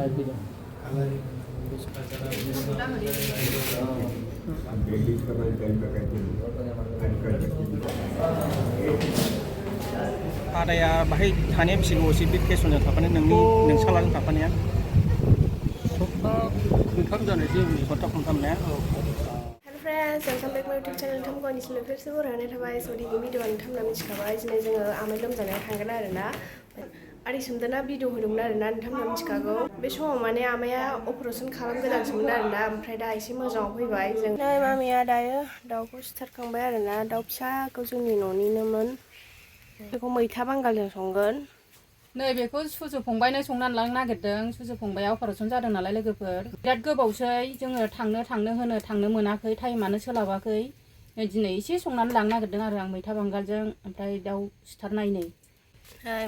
आदाया बाहाय थानाया बेसे गोबावसै बे फेसनजों थाफानाय नोंनि सालाजों थाफानाया सप्ता खनथाम जानोसै सप्ता खनथाम ने फ्रेंड्स वेलकम बैक माय यूट्यूब चैनल नोंथांखौ आंनि चैनल फिर से बरायनाय थाबाय स' दिनै भिडिअ'आ नोंथांमोना मिथिखाबाय दिनै जोङो आमाय लोमजानायाव थांगोन आरोना आदै सोमदोना भिडिअ होदोंमोन आरोना नोंथांमोना मिथिखागौ बे समाव माने आमाया अपारेसन खालामगोदानसोमोन आरोना ओमफ्राय दा एसे मोजाङाव फैबाय जों नै मामिया दायो दाउखौ सिथारखांबाय आरोना दाउ फिसाखौ जोंनि न'निनोमोन बेखौ मैथा बांगालजों संगोन नै बेखौ सुजु फंबायनो संनानै लांनो नागिरदों सुजु फंबाया अपारेसन जादों नालाय लोगोफोर बिराद गोबावसै जोङो थांनो मोनाखै टाइमानो सोलाबाखै दिनै एसे संनानै लांनो नागिरदों आरो आं मैथा बांगालजों ओमफ्राय दाउ सिथारनायनै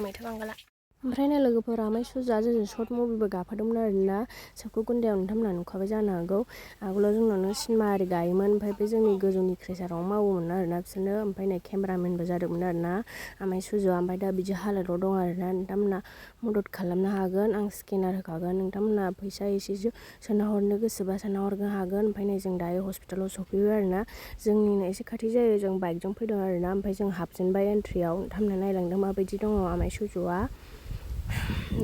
मैथा बांगाला ओमफ्राय ना लोगोफोर आमाय सुजुआ जोंजों सर्ट मुभिबो गाफादोंमोन आरोना सबखौ गुन्दायाव नोंथांमोना नुखाबाय जानो हागौ आगोलाव जोंनावनो सिनेमा आरि गायोमोन ओमफ्राय बे जोंनि गोजौनि क्रेसाराव मावोमोन आरोना बिसोरनो ओमफ्राय नै केमेरामेनबो जादोंमोन आरोना आमाय सुजुआ ओमफ्राय दा बिदि हालोदाव दं आरोना नोंथांमोना मदद खालामनो हागोन आं स्केनार होखागोन नोंथांमोना फैसा एसेसो सोना हरनो गोसोबा सोना हरनो हागोन ओमफ्राय नै जों दायो हस्पिटालाव सफैबाय आरोना जोंनिनो एसे खाथि जायो जों बाइकजों फैदों आरोना ओमफ्राय जों हाबजेनबाय एन्ट्रियाव नोंथांमोना नायलांदों माबायदि दङ आमाय सुजुआ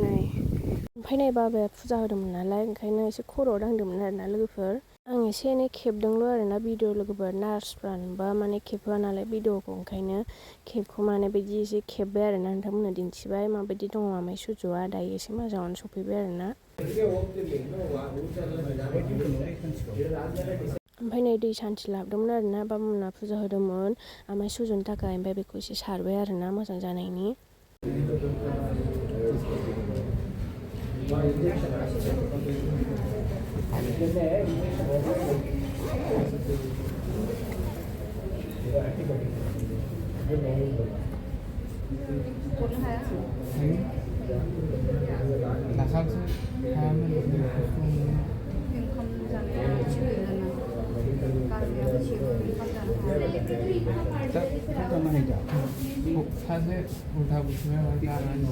नै ओमफ्राय नै बाबाया फुजा होदोंमोन नालाय ओंखायनो एसे खर'आव दांदोंमोन आरोना लोगोफोर आं एसे एनै खेबदोंल' आरोना भिडिअ लोगोफोर नार्सफ्रा नुबा माने खेबहोआ नालाय भिडिअखौ ओंखायनो खेबखौ माने बिदि एसे खेबबाय आरोना नोंथांमोननो दिन्थिबाय माबायदि दङ आमाय सुजुआ दायो एसे मोजाङानो सफैबाय आरोना ओमफ्राय नै दै सान्थि लाबोदोंमोन आरोना बाबामोनहा फुजा होदोंमोन आमाय सुजुनि थाखाय ओमफ्राय बेखौ एसे सारबाय आरोना मोजां जानायनि 사실 다 붙으면 나는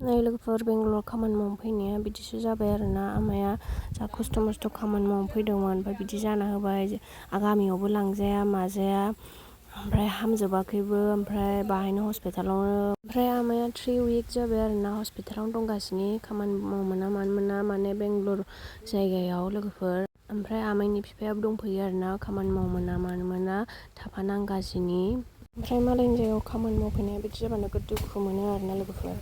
नै लोगोफोर बेंगलर खामानि मावनो फैनाया बिदिसो जाबाय आरोना आमाया जा खस्थ' मस्थ' खामानि मावनो फैदोंमोन ओमफ्राय बिदि जाना होबाय गामियावबो लांजाया माजाया ओमफ्राय हामजोबाखैबो ओमफ्राय बाहायनो हस्पिटालावनो ओमफ्राय आमाया 3 उइक जाबाय आरोना हस्पिटालावनो दंगासिनो खामानि मावनो मोना मानो मोना माने बेंगलर जायगायाव लोगोफोर ओमफ्राय आमायनि बिफायाबो दंफैयो आरोना खामानि मावनो मोना मानो मोना थाफानांगासिनो ओमफ्राय मालायनि जायगायाव खामानि मावफैनाया बिदि जाबा नोगोद दुखु मोनो आरोना लोगोफोर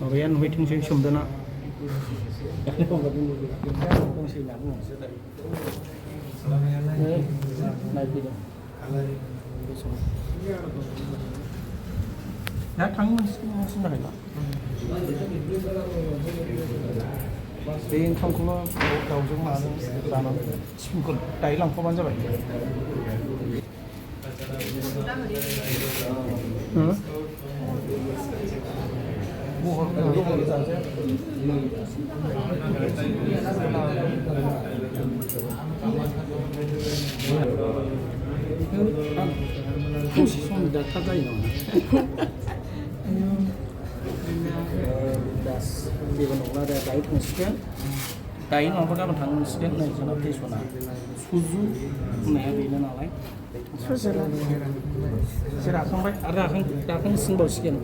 माबाया नुहैथोंसै सोमदोना दा थांनो मोनसिनो हायोना बे ओंखामखौल' दाउजों माजों जानानै टिफिनखौ दायो लांफाबानो जाबाय दसे सम डाक्टार जायो नामा जेबो नंला दे दायो थांसिगोन दायो नङाबा गाबोन थांनो मोनसिगोन नै जोंना फेसना सुजु होननाया बेनो नालाय एसे राखांबाय आरो राखांसिनबावसिगोन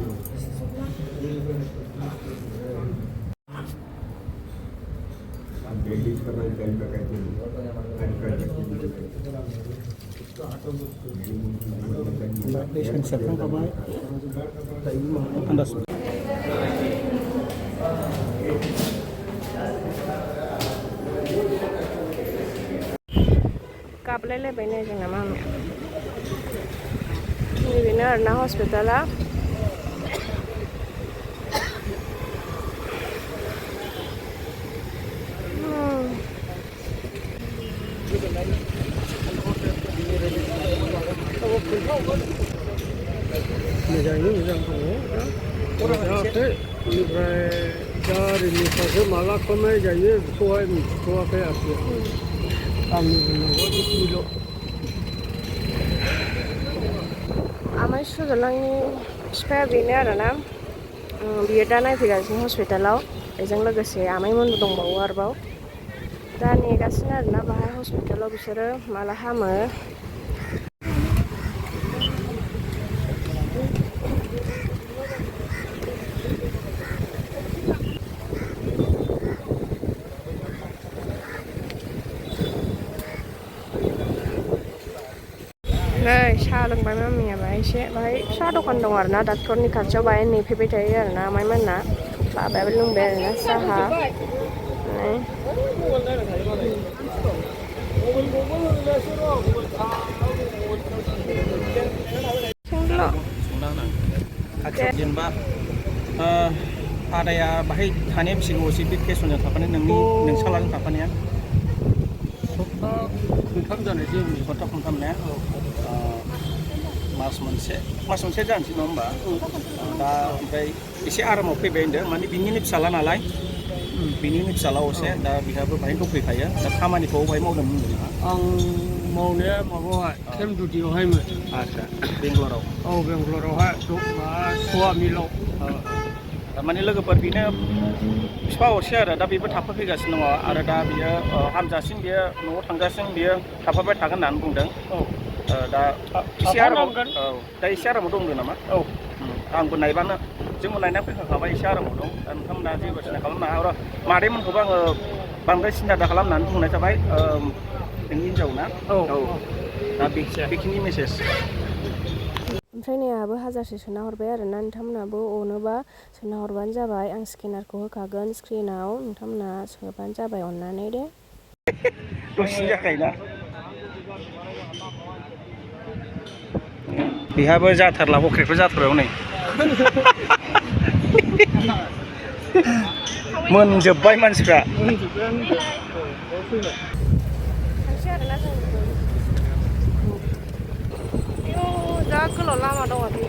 दै सान्थि जाखांखाबाय दायो आन्दाज गाबलायलायबाय नै जोंना मामिया नैबेनो आरोना हस्पिटाला मोजाङैनो मोजां दङ दा जाहाथे बेनिफ्राय दा रिलिजआसो माला खालामनाय जायो बेखौहाय मिथिथ'वाखै आरोखि आंनि बुंनांगौआ बेखिनिल'। आमाय सुजालांनि बिफाया बेनो आरोना बियो दा नायफैगासिनो हस्पिटालाव बेजों लोगोसे आमाइमोनबो दंबावो आरोबाव दा नेगासिनो आरोना बाहाय हस्पिटालाव बिसोरो माला हामो। नै साहा लोंबाय मामिया बाहाय एसे बाहाय साहा दखान दं आरोना डाक्टरनि खाथियाव बाहाय नेफैबाय थायो आरोना आमाइमोनना बाबायाबो लोंबाय आरोना साहा खाथियाव जेनेबा आदाया बाहाय थानाया बेसे बे केसनजों थाफानाय नोंसालाजों थाफानाया सप्ता खनथाम जानायसै सप्ता खनथाम ने मास मोनसे जानोसै नङा होमबा दा ओमफ्राय एसे आरामाव फैबाय होनदों माने बिनिनो फिसाला नालाय बिनिनो फिसाला असे दा बिहाबो बाहाय दंफैखायो दा खामानिखौ बाहाय मावदों होनदों नामा आं मावनाया माबायावहाय केम्प डिउटियावहायमोन आदसा बेंगलराव औ बेंगलरावहाय सवा मिलाव थारमाने लोगोफोर बेनो बिफा असे आरो दा बेबो थाफाफैगासिनो दङ आरो दा बियो हामजासिम बियो न'आव थांजासिम बियो थाफाबाय थागोन होननानै बुंदों दा एसे आरामाव दा एसे आरामाव दंदों नामा आंबो नायबानो जोंबो नायनानै फैखांखाबाय एसे आरामाव दं दा नोंथांमोना जेबो सिन्था खालामनाङा आरो मादैमोनखौबो आङो बांद्राय सिन्था दा खालामनानै बुंनाय जाबाय नोंनि हिन्जाव ना दा बेखिनि मेसेज ओमफ्राय नै आहाबो 1000सो सोना हरबाय आरोना नोंथांमोनहाबो अनोबा सोना हरबानो जाबाय आं स्केनारखौ होखागोन स्क्रिनाव नोंथांमोनहा सोबानो जाबाय अननानै दे दसेनो जाखायोना बेहाबो जाथारला हख्रेबो जाथारबाय नै मोनजोब्बाय मानसिफ्रा थांसै आरोना जों जा गोलाव लामा दं आरो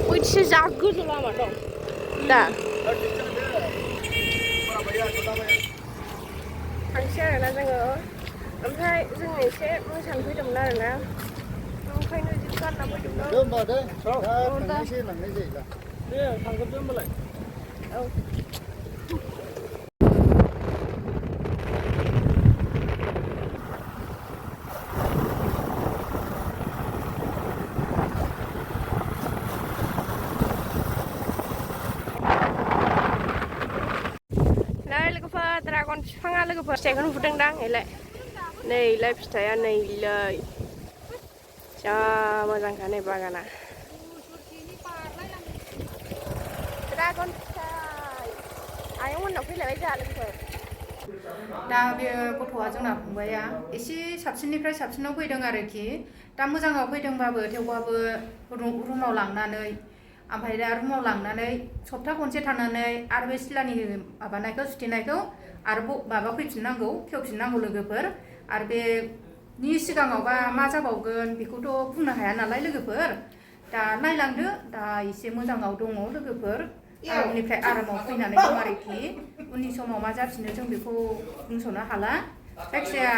बैथिंसो जा गोजौ लामा दं दा थांसै आरोना जोङो ओमफ्राय जों एसे मोसानो फैदोंमोन आरोना ओंखायनो बिदि गानना फैदोंमोन दे थांग्रोदो होनबालाय औ ड्रागन बिफाङा लोगोफोर फिथाइखौ नुदोंदां नैलाय नैलाय फिथाइया नैलाय जा मोजांखा नै बागाना ड्रागन फिथाइ आयंमोननाव फैलायबाय जोंहा लोगोफोर दा बे गथ'आ जोंना फंबाया एसे साबसिननिफ्राय साबसिनाव फैदों आरोखि दा मोजाङाव फैदोंबाबो थेवबाबो रुमाव लांनानै ओमफ्राय दा रुमाव लांनानै सप्ता खनसे थानानै आरो बे सिलानि माबानायखौ सुथेनायखौ आरो माबा फैफिननांगौ खेवफिननांगौ लोगोफोर आरो बेनि सिगाङावबा मा जाबावगोन बेखौथ' बुंनो हाया नालाय लोगोफोर दा नायलांदो दा एसे मोजाङाव दङ लोगोफोर उननिफ्राय आरामाव फैनानै दं आरोखि उननि समाव मा जाफिनो जों बेखौ बुंस'नो हाला जायखिजाया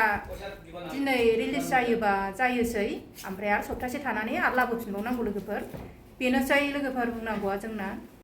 दिनै रिलिज जायोबा जायोसै ओमफ्राय आरो सप्तासे थानानै आरो लाबोफिनबावनांगौ लोगोफोर बेनोसै लोगोफोर बुंनांगौआ जोंना